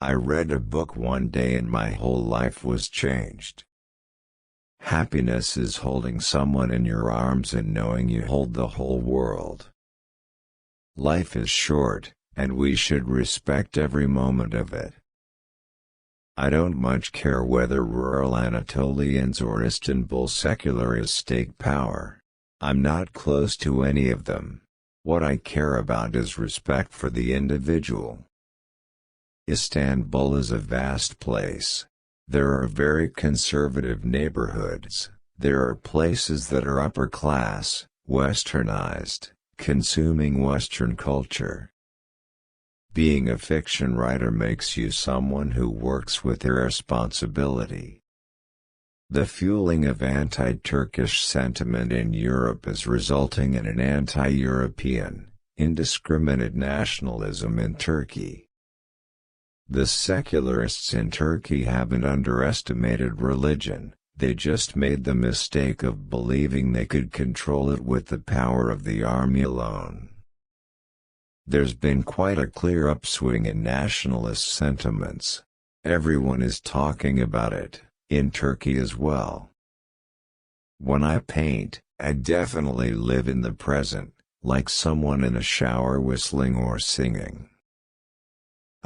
I read a book one day and my whole life was changed. Happiness is holding someone in your arms and knowing you hold the whole world. Life is short, and we should respect every moment of it. I don't much care whether rural Anatolians or Istanbul secularists take power. I'm not close to any of them. What I care about is respect for the individual. Istanbul is a vast place. There are very conservative neighborhoods. There are places that are upper class, westernized, consuming Western culture. Being a fiction writer makes you someone who works with irresponsibility. The fueling of anti-Turkish sentiment in Europe is resulting in an anti-European, indiscriminate nationalism in Turkey. The secularists in Turkey haven't underestimated religion, they just made the mistake of believing they could control it with the power of the army alone. There's been quite a clear upswing in nationalist sentiments. Everyone is talking about it, in Turkey as well. When I paint, I definitely live in the present, like someone in a shower whistling or singing.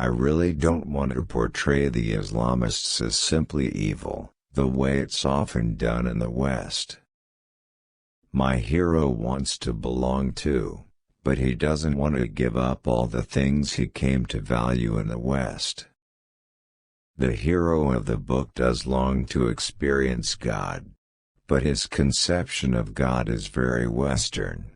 I really don't want to portray the Islamists as simply evil, the way it's often done in the West. My hero wants to belong too, but he doesn't want to give up all the things he came to value in the West. The hero of the book does long to experience God, but his conception of God is very Western.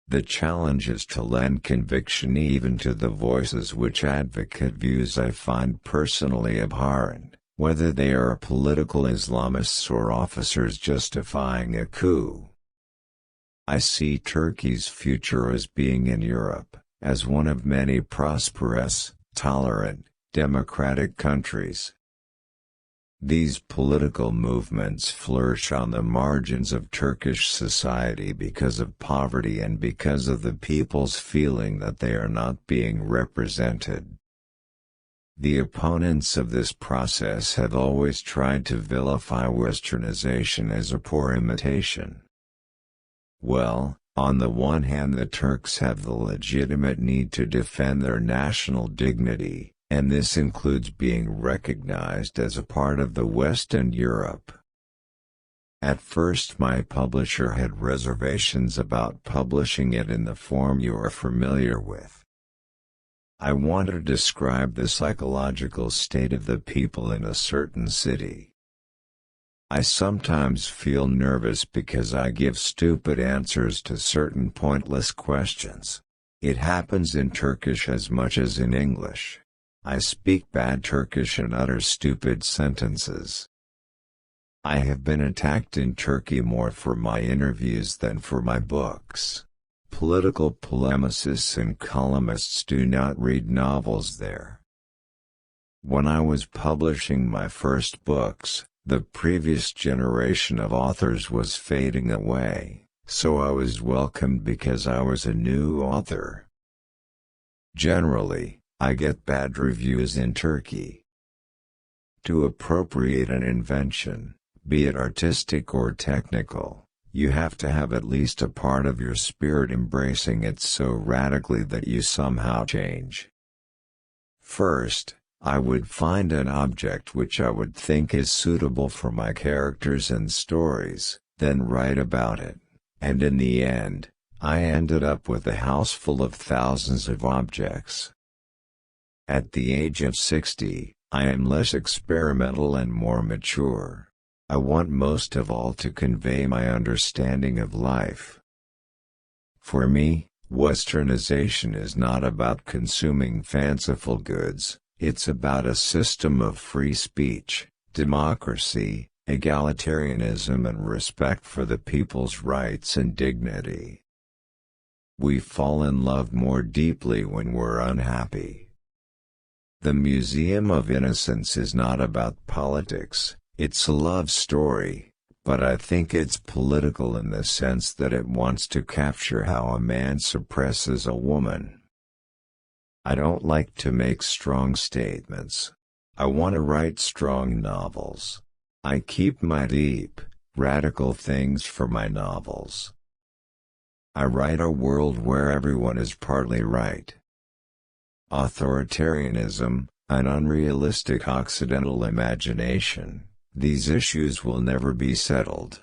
The challenge is to lend conviction even to the voices which advocate views I find personally abhorrent, whether they are political Islamists or officers justifying a coup. I see Turkey's future as being in Europe, as one of many prosperous, tolerant, democratic countries. These political movements flourish on the margins of Turkish society because of poverty and because of the people's feeling that they are not being represented. The opponents of this process have always tried to vilify Westernization as a poor imitation. Well, on the one hand the Turks have the legitimate need to defend their national dignity, and this includes being recognized as a part of the West and Europe. At first my publisher had reservations about publishing it in the form you are familiar with. I want to describe the psychological state of the people in a certain city. I sometimes feel nervous because I give stupid answers to certain pointless questions. It happens in Turkish as much as in English. I speak bad Turkish and utter stupid sentences. I have been attacked in Turkey more for my interviews than for my books. Political polemicists and columnists do not read novels there. When I was publishing my first books, the previous generation of authors was fading away, so I was welcomed because I was a new author. Generally, I get bad reviews in Turkey. To appropriate an invention, be it artistic or technical, you have to have at least a part of your spirit embracing it so radically that you somehow change. First, I would find an object which I would think is suitable for my characters and stories, then write about it, and in the end, I ended up with a house full of thousands of objects. At the age of 60, I am less experimental and more mature. I want most of all to convey my understanding of life. For me, Westernization is not about consuming fanciful goods, it's about a system of free speech, democracy, egalitarianism and respect for the people's rights and dignity. We fall in love more deeply when we're unhappy. The Museum of Innocence is not about politics, it's a love story, but I think it's political in the sense that it wants to capture how a man suppresses a woman. I don't like to make strong statements. I want to write strong novels. I keep my deep, radical things for my novels. I write a world where everyone is partly right. Authoritarianism, an unrealistic Occidental imagination, these issues will never be settled.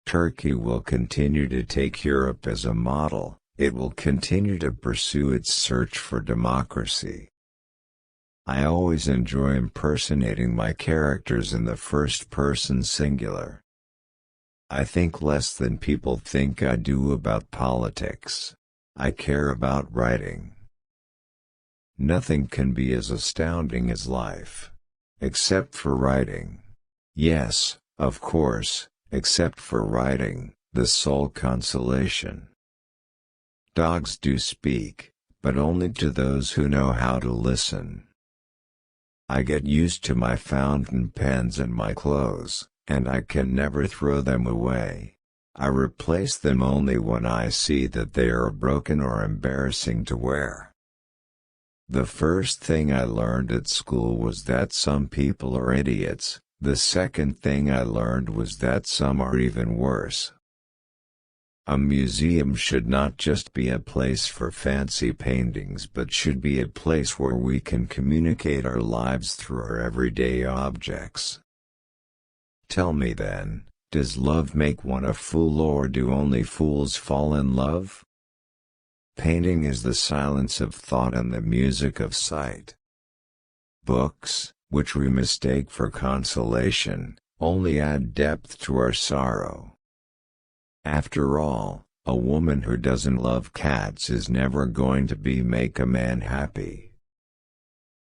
Turkey will continue to take Europe as a model, it will continue to pursue its search for democracy. I always enjoy impersonating my characters in the first-person singular. I think less than people think I do about politics. I care about writing. Nothing can be as astounding as life. Except for writing. Yes, of course, except for writing, the sole consolation. Dogs do speak, but only to those who know how to listen. I get used to my fountain pens and my clothes, and I can never throw them away. I replace them only when I see that they are broken or embarrassing to wear. The first thing I learned at school was that some people are idiots. The second thing I learned was that some are even worse. A museum should not just be a place for fancy paintings but should be a place where we can communicate our lives through our everyday objects. Tell me then, does love make one a fool or do only fools fall in love? Painting is the silence of thought and the music of sight. Books, which we mistake for consolation, only add depth to our sorrow. After all, a woman who doesn't love cats is never going to make a man happy.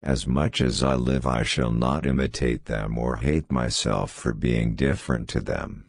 As much as I live I shall not imitate them or hate myself for being different to them.